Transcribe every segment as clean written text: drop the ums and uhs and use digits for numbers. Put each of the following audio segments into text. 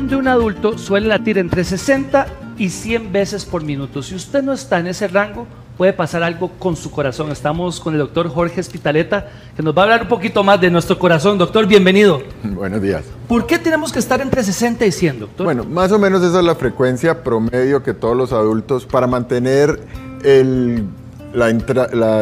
corazón de un adulto suele latir entre 60 y 100 veces por minuto. Si usted no está en ese rango, puede pasar algo con su corazón. Estamos con el doctor Jorge Espitaleta, que nos va a hablar un poquito más de nuestro corazón. Doctor, bienvenido. Buenos días. ¿Por qué tenemos que estar entre 60 y 100, doctor? Bueno, más o menos esa es la frecuencia promedio que todos los adultos para mantener la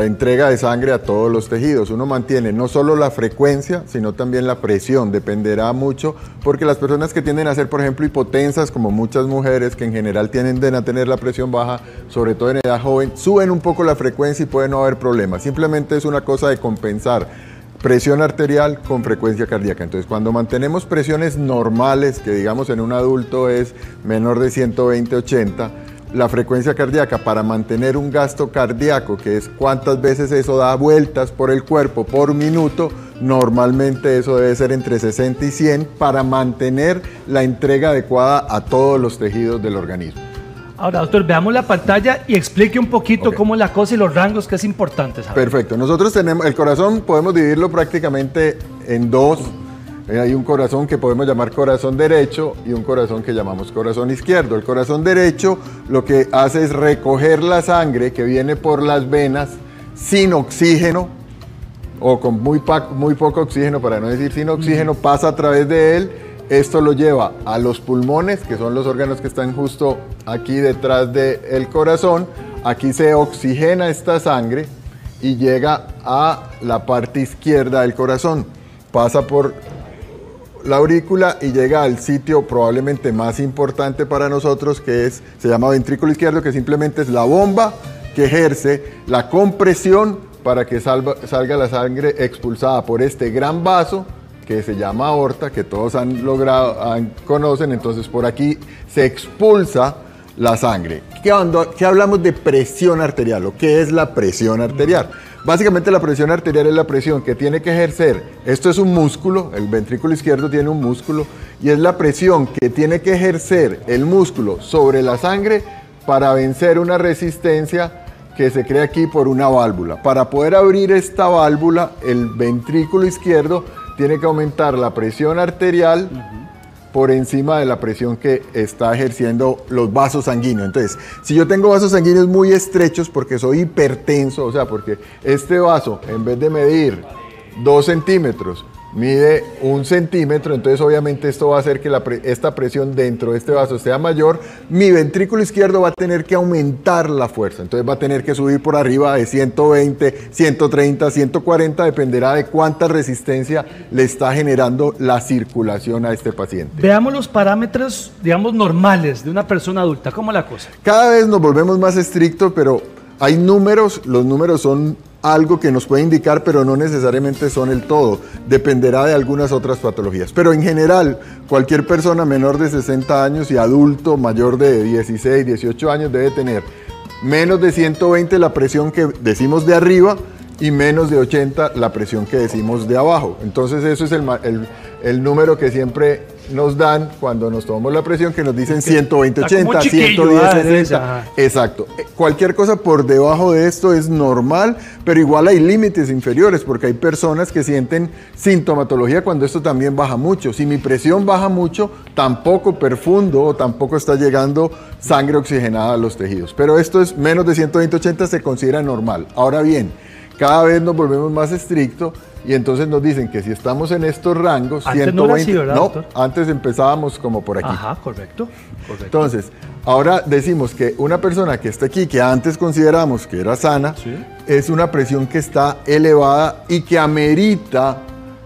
entrega de sangre a todos los tejidos. Uno mantiene no solo la frecuencia, sino también la presión. Dependerá mucho, porque las personas que tienden a ser, por ejemplo, hipotensas, como muchas mujeres que en general tienden a tener la presión baja, sobre todo en edad joven, suben un poco la frecuencia y puede no haber problemas. Simplemente es una cosa de compensar presión arterial con frecuencia cardíaca. Entonces, cuando mantenemos presiones normales, que digamos en un adulto es menor de 120/80, la frecuencia cardíaca para mantener un gasto cardíaco, que es cuántas veces eso da vueltas por el cuerpo por minuto, normalmente eso debe ser entre 60 y 100 para mantener la entrega adecuada a todos los tejidos del organismo. Ahora, doctor, veamos la pantalla y explique un poquito cómo es la cosa y los rangos, que es importante saber. Perfecto. Nosotros tenemos, el corazón podemos dividirlo prácticamente en dos. Hay un corazón que podemos llamar corazón derecho y un corazón que llamamos corazón izquierdo. El corazón derecho lo que hace es recoger la sangre que viene por las venas sin oxígeno o con muy poco oxígeno, para no decir sin oxígeno, pasa a través de él. Esto lo lleva a los pulmones, que son los órganos que están justo aquí detrás del corazón. Aquí se oxigena esta sangre y llega a la parte izquierda del corazón. Pasa por la aurícula y llega al sitio probablemente más importante para nosotros, que se llama ventrículo izquierdo, que simplemente es la bomba que ejerce la compresión para que salga la sangre expulsada por este gran vaso que se llama aorta, que todos conocen. Entonces por aquí se expulsa la sangre. ¿Qué hablamos de presión arterial o qué es la presión arterial? Básicamente la presión arterial es la presión que tiene que ejercer, esto es un músculo, el ventrículo izquierdo tiene un músculo, y es la presión que tiene que ejercer el músculo sobre la sangre para vencer una resistencia que se crea aquí por una válvula. Para poder abrir esta válvula, el ventrículo izquierdo tiene que aumentar la presión arterial por encima de la presión que está ejerciendo los vasos sanguíneos. Entonces, si yo tengo vasos sanguíneos muy estrechos porque soy hipertenso, o sea, porque este vaso, en vez de medir 2 centímetros, mide 1 centímetro, entonces obviamente esto va a hacer que esta presión dentro de este vaso sea mayor. Mi ventrículo izquierdo va a tener que aumentar la fuerza, entonces va a tener que subir por arriba de 120, 130, 140, dependerá de cuánta resistencia le está generando la circulación a este paciente. Veamos los parámetros, digamos, normales de una persona adulta. ¿Cómo es la cosa? Cada vez nos volvemos más estrictos, pero hay números, los números son algo que nos puede indicar, pero no necesariamente son el todo. Dependerá de algunas otras patologías. Pero en general, cualquier persona menor de 60 años y adulto mayor de 16, 18 años debe tener menos de 120 la presión que decimos de arriba y menos de 80 la presión que decimos de abajo. Entonces eso es el número que siempre nos dan cuando nos tomamos la presión, que nos dicen 120, 80, 110, 60. Exacto. Cualquier cosa por debajo de esto es normal, pero igual hay límites inferiores, porque hay personas que sienten sintomatología cuando esto también baja mucho. Si mi presión baja mucho, tampoco perfundo o tampoco está llegando sangre oxigenada a los tejidos. Pero esto es menos de 120, 80, se considera normal. Ahora bien, cada vez nos volvemos más estrictos y entonces nos dicen que si estamos en estos rangos, antes 120, no era así, ¿verdad, doctor? Antes empezábamos como por aquí. Ajá, correcto. Entonces, ahora decimos que una persona que está aquí, que antes consideramos que era sana, sí, es una presión que está elevada y que amerita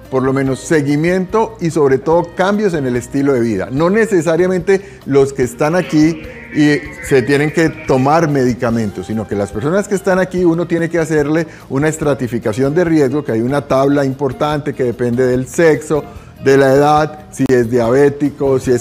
por lo menos seguimiento y sobre todo cambios en el estilo de vida. No necesariamente los que están aquí y se tienen que tomar medicamentos, sino que las personas que están aquí uno tiene que hacerle una estratificación de riesgo, que hay una tabla importante que depende del sexo, de la edad, si es diabético, si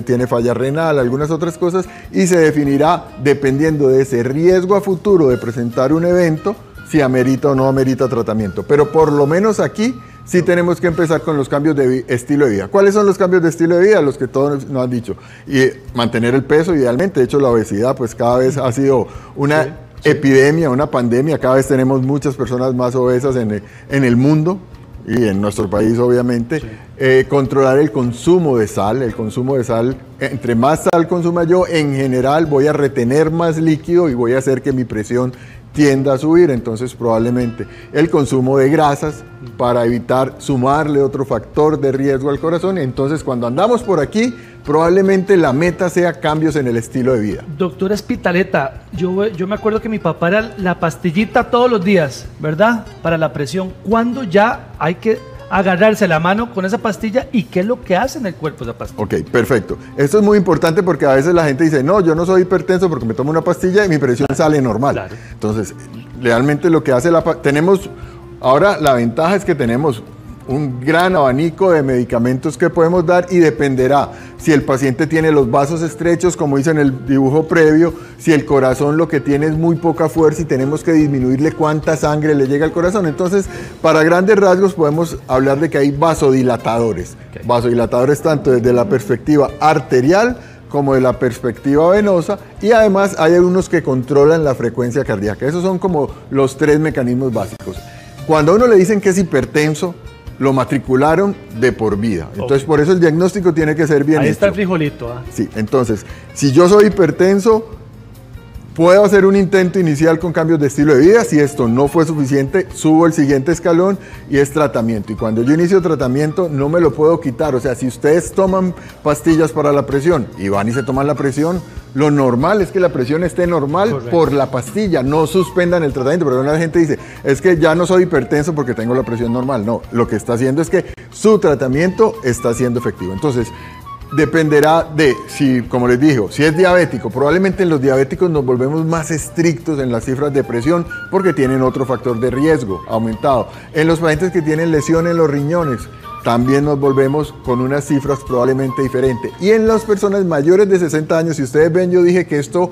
tiene falla renal, algunas otras cosas, y se definirá dependiendo de ese riesgo a futuro de presentar un evento, si amerita o no amerita tratamiento. Pero por lo menos aquí sí tenemos que empezar con los cambios de estilo de vida. ¿Cuáles son los cambios de estilo de vida? Los que todos nos han dicho. Y mantener el peso idealmente. De hecho, la obesidad pues cada vez ha sido una epidemia, una pandemia. Cada vez tenemos muchas personas más obesas en el mundo. y en nuestro país obviamente, controlar el consumo de sal. El consumo de sal, entre más sal consuma yo, en general voy a retener más líquido y voy a hacer que mi presión tienda a subir. Entonces probablemente el consumo de grasas para evitar sumarle otro factor de riesgo al corazón. Entonces cuando andamos por aquí, probablemente la meta sea cambios en el estilo de vida. Doctora Spitaleta, yo me acuerdo que mi papá era la pastillita todos los días, ¿verdad? Para la presión. ¿Cuándo ya hay que agarrarse la mano con esa pastilla y qué es lo que hace en el cuerpo esa pastilla? Ok, perfecto. Esto es muy importante porque a veces la gente dice, no, yo no soy hipertenso porque me tomo una pastilla y mi presión sale normal. Claro. Entonces, realmente lo que hace ahora la ventaja es que tenemos un gran abanico de medicamentos que podemos dar y dependerá si el paciente tiene los vasos estrechos, como hice en el dibujo previo, si el corazón lo que tiene es muy poca fuerza y tenemos que disminuirle cuánta sangre le llega al corazón. Entonces, para grandes rasgos podemos hablar de que hay vasodilatadores. Okay. Vasodilatadores tanto desde la perspectiva arterial como de la perspectiva venosa, y además hay algunos que controlan la frecuencia cardíaca. Esos son como los 3 mecanismos básicos. Cuando a uno le dicen que es hipertenso, lo matricularon de por vida. Entonces, por eso el diagnóstico tiene que ser bien hecho. Ahí está el frijolito. Sí, entonces, si yo soy hipertenso, puedo hacer un intento inicial con cambios de estilo de vida. Si esto no fue suficiente, subo el siguiente escalón y es tratamiento. Y cuando yo inicio tratamiento, no me lo puedo quitar. O sea, si ustedes toman pastillas para la presión y van y se toman la presión, lo normal es que la presión esté normal. Correcto. Por la pastilla, no suspendan el tratamiento. Pero una gente dice, es que ya no soy hipertenso porque tengo la presión normal. No, lo que está haciendo es que su tratamiento está siendo efectivo. Entonces, dependerá de, si, como les digo, si es diabético, probablemente en los diabéticos nos volvemos más estrictos en las cifras de presión porque tienen otro factor de riesgo aumentado. En los pacientes que tienen lesión en los riñones, también nos volvemos con unas cifras probablemente diferentes. Y en las personas mayores de 60 años, si ustedes ven, yo dije que esto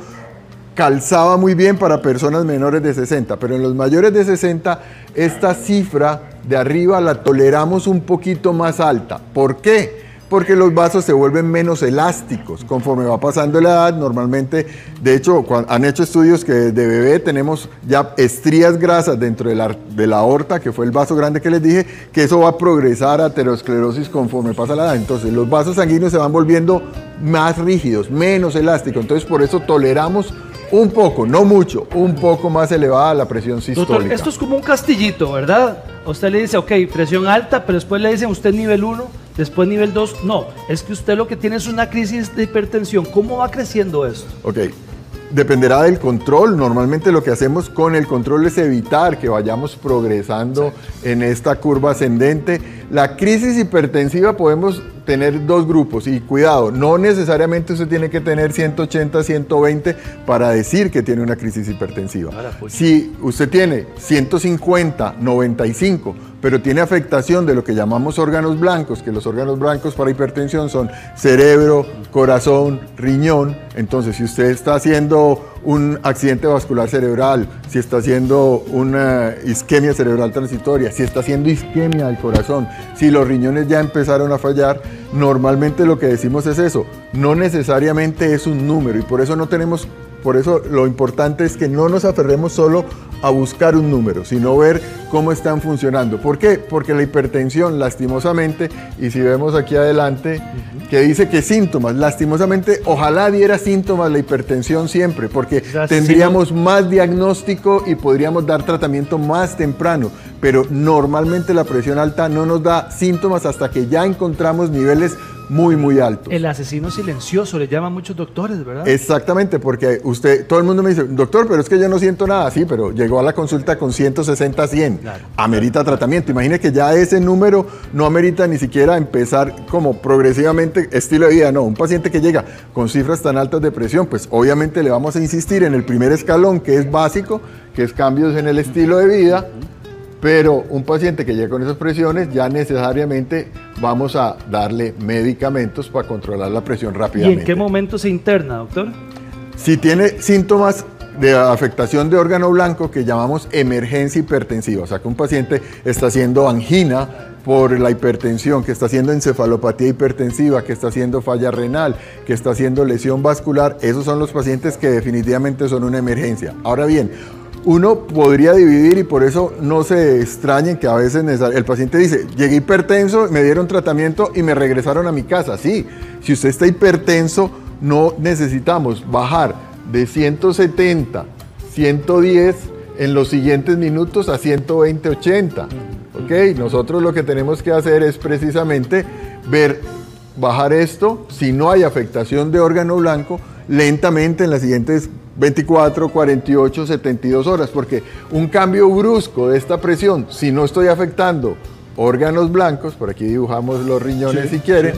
calzaba muy bien para personas menores de 60, pero en los mayores de 60, esta cifra de arriba la toleramos un poquito más alta. ¿Por qué? Porque los vasos se vuelven menos elásticos conforme va pasando la edad. Normalmente, de hecho, han hecho estudios que desde bebé tenemos ya estrías grasas dentro de la aorta, que fue el vaso grande que les dije, que eso va a progresar a aterosclerosis conforme pasa la edad. Entonces, los vasos sanguíneos se van volviendo más rígidos, menos elásticos. Entonces, por eso toleramos un poco, no mucho, un poco más elevada la presión sistólica. Doctor, esto es como un castillito, ¿verdad? A usted le dice, ok, presión alta, pero después le dicen usted nivel 1, después nivel 2. No, es que usted lo que tiene es una crisis de hipertensión. ¿Cómo va creciendo esto? Ok, dependerá del control. Normalmente lo que hacemos con el control es evitar que vayamos progresando en esta curva ascendente. La crisis hipertensiva podemos tener dos grupos y cuidado, no necesariamente usted tiene que tener 180, 120 para decir que tiene una crisis hipertensiva. Si usted tiene 150, 95, pero tiene afectación de lo que llamamos órganos blancos, que los órganos blancos para hipertensión son cerebro, corazón, riñón. Entonces, si usted está haciendo un accidente vascular cerebral, si está haciendo una isquemia cerebral transitoria, si está haciendo isquemia del corazón, si los riñones ya empezaron a fallar, normalmente lo que decimos es eso, no necesariamente es un número, y por eso lo importante es que no nos aferremos solo a buscar un número, sino ver cómo están funcionando. ¿Por qué? Porque la hipertensión, lastimosamente, y si vemos aquí adelante, que dice que síntomas, lastimosamente, ojalá diera síntomas la hipertensión siempre, porque tendríamos más diagnóstico y podríamos dar tratamiento más temprano, pero normalmente la presión alta no nos da síntomas hasta que ya encontramos niveles muy, muy altos. El asesino silencioso, le llaman muchos doctores, ¿verdad? Exactamente, porque todo el mundo me dice, doctor, pero es que yo no siento nada. Sí, pero llegó a la consulta con 160, 100. Claro, amerita tratamiento. Imagine que ya ese número no amerita ni siquiera empezar como progresivamente estilo de vida. No, un paciente que llega con cifras tan altas de presión, pues obviamente le vamos a insistir en el primer escalón, que es básico, que es cambios en el estilo de vida. Pero un paciente que llega con esas presiones, ya necesariamente vamos a darle medicamentos para controlar la presión rápidamente. ¿Y en qué momento se interna, doctor? Si tiene síntomas de afectación de órgano blanco que llamamos emergencia hipertensiva, o sea que un paciente está haciendo angina por la hipertensión, que está haciendo encefalopatía hipertensiva, que está haciendo falla renal, que está haciendo lesión vascular, esos son los pacientes que definitivamente son una emergencia. Ahora bien, uno podría dividir, y por eso no se extrañen que a veces el paciente dice, llegué hipertenso, me dieron tratamiento y me regresaron a mi casa. Sí, si usted está hipertenso, no necesitamos bajar de 170, 110 en los siguientes minutos a 120, 80. ¿Ok? Nosotros lo que tenemos que hacer es precisamente bajar esto, si no hay afectación de órgano blanco, lentamente en las siguientes 24, 48, 72 horas, porque un cambio brusco de esta presión, si no estoy afectando órganos blancos, por aquí dibujamos los riñones si quieren,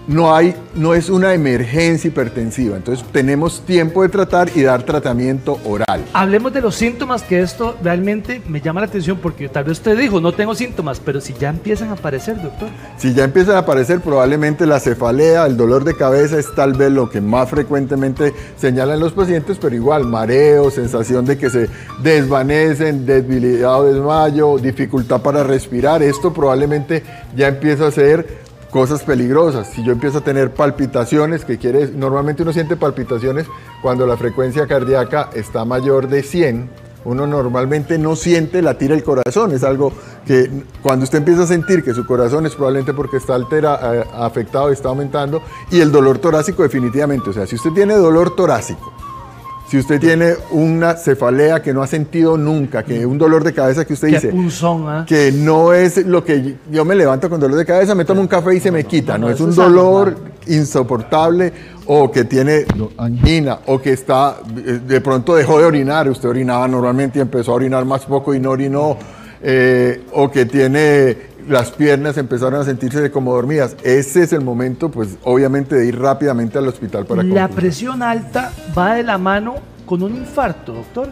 no es una emergencia hipertensiva, entonces tenemos tiempo de tratar y dar tratamiento oral. Hablemos de los síntomas, que esto realmente me llama la atención, porque tal vez usted dijo, no tengo síntomas, pero si ya empiezan a aparecer, doctor. Si ya empiezan a aparecer, probablemente la cefalea, el dolor de cabeza es tal vez lo que más frecuentemente señalan los pacientes, pero igual mareo, sensación de que se desvanecen, debilidad o desmayo, dificultad para respirar, esto probablemente ya empieza a ser cosas peligrosas. Si yo empiezo a tener palpitaciones, normalmente uno siente palpitaciones cuando la frecuencia cardíaca está mayor de 100, uno normalmente no siente latir el corazón, es algo que cuando usted empieza a sentir que su corazón es probablemente porque está afectado y está aumentando, y el dolor torácico definitivamente, o sea, si usted tiene dolor torácico, si usted tiene una cefalea que no ha sentido nunca, que un dolor de cabeza que usted dice, que no es lo que yo me levanto con dolor de cabeza, me tomo un café y se me quita, no es un dolor insoportable, o que tiene angina, o que de pronto dejó de orinar, usted orinaba normalmente y empezó a orinar más poco y no orinó, o que tiene las piernas empezaron a sentirse como dormidas. Ese es el momento, pues obviamente, de ir rápidamente al hospital para consultar. ¿La presión alta va de la mano con un infarto, doctor?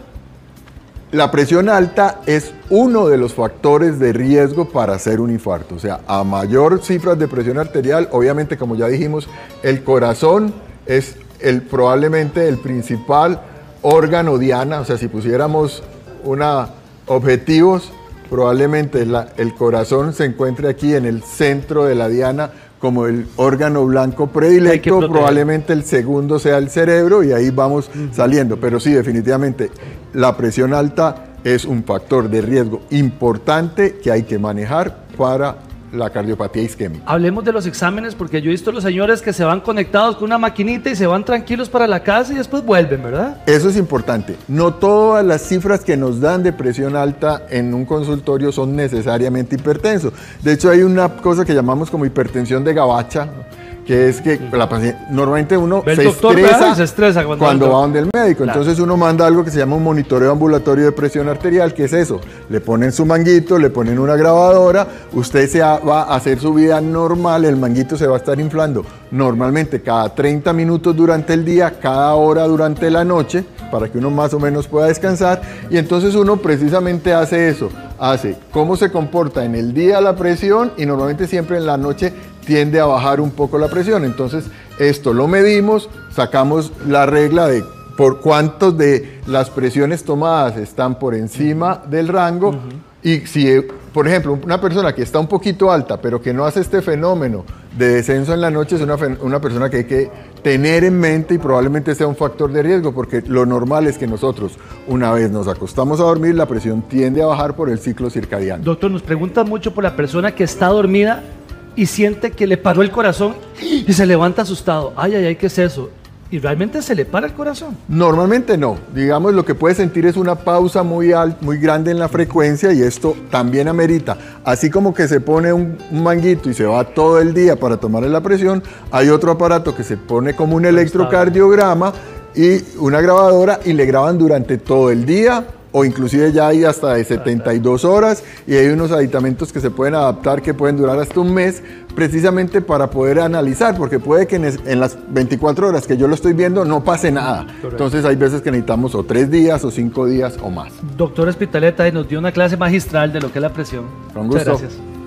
La presión alta es uno de los factores de riesgo para hacer un infarto. O sea, a mayor cifras de presión arterial, obviamente, como ya dijimos, el corazón es probablemente el principal órgano diana. O sea, si pusiéramos objetivos, probablemente el corazón se encuentre aquí en el centro de la diana como el órgano blanco predilecto, probablemente el segundo sea el cerebro, y ahí vamos saliendo. Pero sí, definitivamente, la presión alta es un factor de riesgo importante que hay que manejar para la cardiopatía isquémica. Hablemos de los exámenes, porque yo he visto a los señores que se van conectados con una maquinita y se van tranquilos para la casa y después vuelven, ¿verdad? Eso es importante. No todas las cifras que nos dan de presión alta en un consultorio son necesariamente hipertensos. De hecho, hay una cosa que llamamos como hipertensión de gabacha, que es que normalmente uno se estresa cuando va donde el médico. Claro. Entonces uno manda algo que se llama un monitoreo ambulatorio de presión arterial, que es eso. Le ponen su manguito, le ponen una grabadora, usted va a hacer su vida normal, el manguito se va a estar inflando normalmente cada 30 minutos durante el día, cada hora durante la noche, para que uno más o menos pueda descansar, y entonces uno precisamente hace eso, hace cómo se comporta en el día la presión, y normalmente siempre en la noche tiende a bajar un poco la presión. Entonces esto lo medimos, sacamos la regla de por cuántos de las presiones tomadas están por encima del rango, y si, por ejemplo, una persona que está un poquito alta pero que no hace este fenómeno de descenso en la noche, es una persona que hay que tener en mente, y probablemente sea un factor de riesgo, porque lo normal es que nosotros, una vez nos acostamos a dormir, la presión tiende a bajar por el ciclo circadiano. Doctor, nos preguntan mucho por la persona que está dormida y siente que le paró el corazón y se levanta asustado. Ay, ay, ay, ¿qué es eso? ¿Y realmente se le para el corazón? Normalmente no. Digamos, lo que puede sentir es una pausa muy grande en la frecuencia, y esto también amerita. Así como que se pone un manguito y se va todo el día para tomarle la presión, hay otro aparato que se pone como un electrocardiograma y una grabadora, y le graban durante todo el día, o inclusive ya hay hasta de 72 horas, y hay unos aditamentos que se pueden adaptar que pueden durar hasta un mes, precisamente para poder analizar, porque puede que en las 24 horas que yo lo estoy viendo no pase nada. Correcto. Entonces hay veces que necesitamos o 3 días o 5 días o más. Doctor Spitaleta nos dio una clase magistral de lo que es la presión. Con gusto. Muchas gracias.